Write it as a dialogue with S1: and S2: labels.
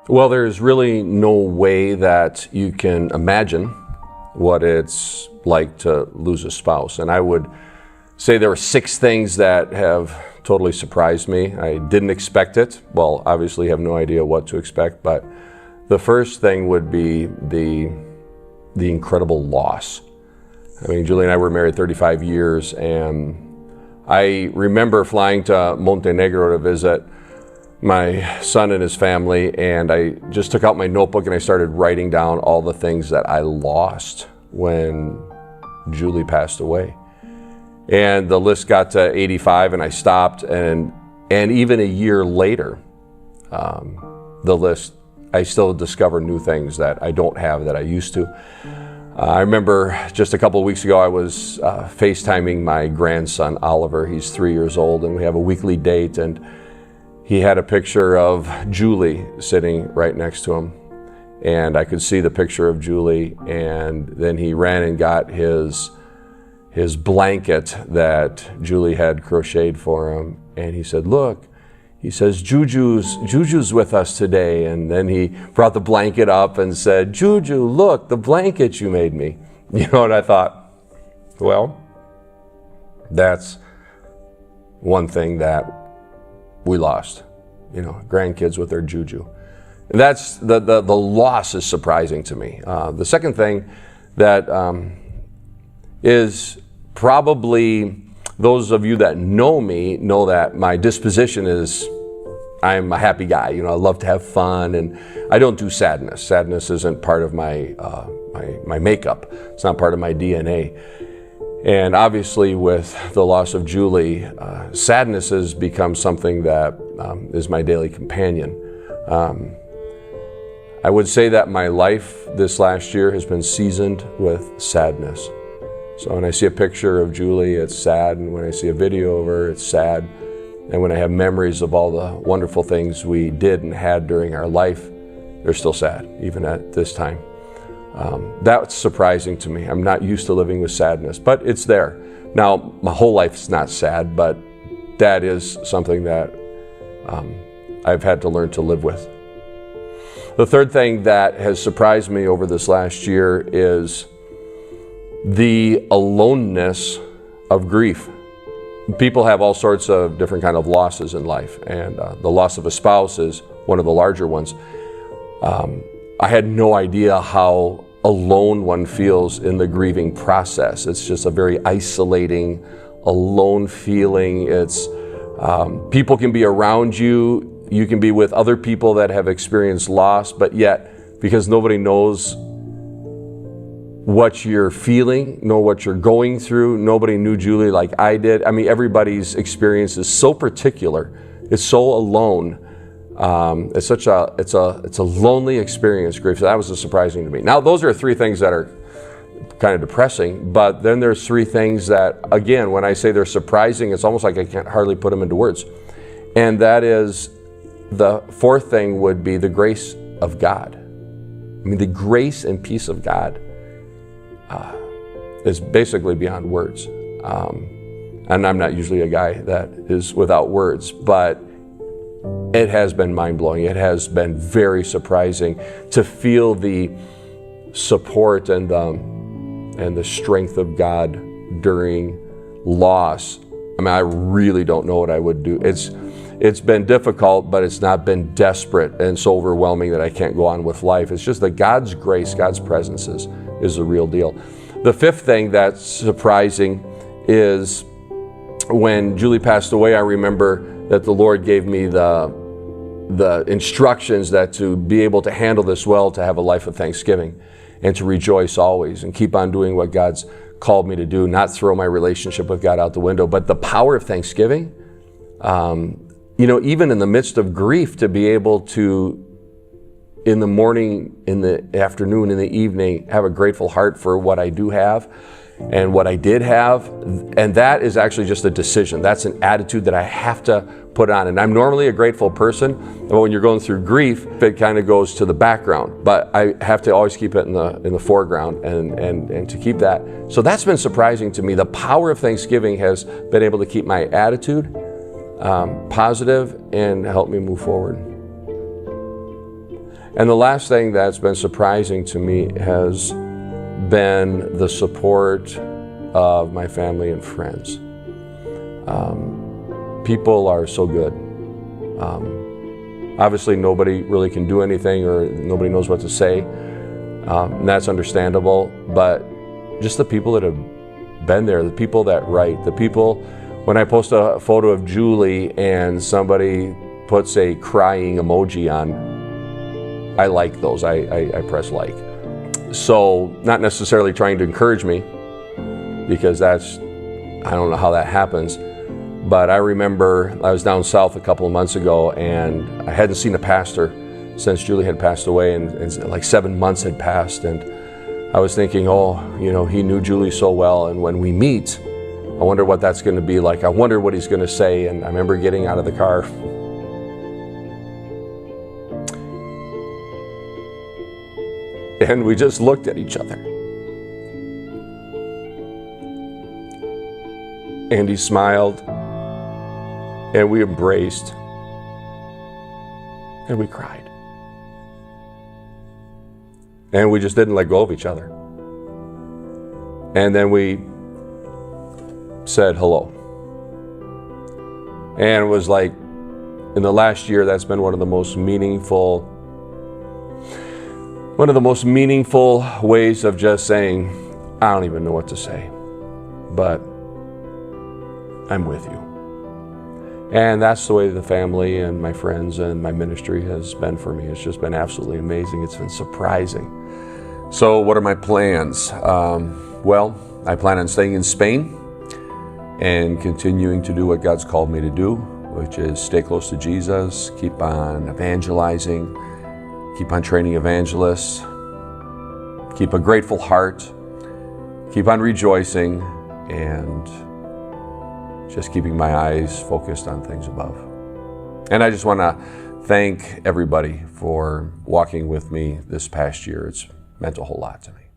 S1: Well, there's really no way that you can imagine what it's like to lose a spouse. And I would say there are 6 things that have totally surprised me. I didn't expect it. Well, obviously have no idea what to expect, but the first thing would be the incredible loss. I mean, Julie and I were married 35 years, and I remember flying to Montenegro to visit my son and his family, and I just took out my notebook and I started writing down all the things that I lost when Julie passed away. And the list got to 85 and I stopped, and even a year later, the list, I still discover new things that I don't have that I used to. I remember just a couple of weeks ago I was FaceTiming my grandson Oliver. He's 3 years old, and we have a weekly date, and he had a picture of Julie sitting right next to him. And I could see the picture of Julie, and then he ran and got his blanket that Julie had crocheted for him. And he said, "Look," he says, Juju's with us today." And then he brought the blanket up and said, "Juju, look, the blanket you made me." You know what I thought? Well, that's one thing that we lost, grandkids with their Juju. And that's the loss is surprising to me. The second thing that is probably, those of you that know me know that my disposition is, I'm a happy guy. I love to have fun, and I don't do sadness. Sadness isn't part of my makeup. It's not part of my DNA. And obviously with the loss of Julie, sadness has become something that is my daily companion. I would say that my life this last year has been seasoned with sadness. So when I see a picture of Julie, it's sad. And when I see a video of her, it's sad. And when I have memories of all the wonderful things we did and had during our life, they're still sad, even at this time. That's surprising to me. I'm not used to living with sadness, but it's there. Now, my whole life is not sad, but that is something that I've had to learn to live with. The third thing that has surprised me over this last year is the aloneness of grief. People have all sorts of different kind of losses in life, and the loss of a spouse is one of the larger ones. I had no idea how alone one feels in the grieving process. It's just a very isolating, alone feeling. It's people can be around you. You can be with other people that have experienced loss, but yet, because nobody knows what you're feeling, know what you're going through, nobody knew Julie like I did. I mean, everybody's experience is so particular. It's so alone. It's a lonely experience, grief. So that was surprising to me. Now, those are 3 things that are kind of depressing, but then there's 3 things that, again, when I say they're surprising, it's almost like I can't hardly put them into words. And that is, the 4th thing would be the grace of God. I mean, the grace and peace of God is basically beyond words. And I'm not usually a guy that is without words, but it has been mind-blowing. It has been very surprising to feel the support and the strength of God during loss. I mean, I really don't know what I would do. It's been difficult, but it's not been desperate and so overwhelming that I can't go on with life. It's just that God's grace, God's presence is the real deal. The 5th thing that's surprising is when Julie passed away, I remember that the Lord gave me the instructions that to be able to handle this well, to have a life of thanksgiving and to rejoice always and keep on doing what God's called me to do, not throw my relationship with God out the window. But the power of thanksgiving, even in the midst of grief, to be able to, in the morning, in the afternoon, in the evening, have a grateful heart for what I do have and what I did have. And that is actually just a decision. That's an attitude that I have to put on. And I'm normally a grateful person, but when you're going through grief, it kind of goes to the background. But I have to always keep it in the foreground and to keep that. So that's been surprising to me. The power of Thanksgiving has been able to keep my attitude positive and help me move forward. And the last thing that's been surprising to me has been the support of my family and friends. People are so good. Obviously, nobody really can do anything, or nobody knows what to say, and that's understandable. But just the people that have been there, the people that write, the people, when I post a photo of Julie and somebody puts a crying emoji on, I like those. I press like. So, not necessarily trying to encourage me, because I don't know how that happens. But I remember I was down south a couple of months ago, and I hadn't seen a pastor since Julie had passed away, and like 7 months had passed. And I was thinking, oh, you know, he knew Julie so well, and when we meet, I wonder what that's going to be like. I wonder what he's going to say. And I remember getting out of the car. And we just looked at each other. And he smiled. And we embraced, and we cried. And we just didn't let go of each other. And then we said hello. And it was like, in the last year, that's been one of the most meaningful ways of just saying, I don't even know what to say, but I'm with you. And that's the way the family and my friends and my ministry has been for me. It's just been absolutely amazing. It's been surprising. So what are my plans? Well, I plan on staying in Spain and continuing to do what God's called me to do, which is stay close to Jesus, keep on evangelizing, keep on training evangelists, keep a grateful heart, keep on rejoicing, and just keeping my eyes focused on things above. And I just want to thank everybody for walking with me this past year. It's meant a whole lot to me.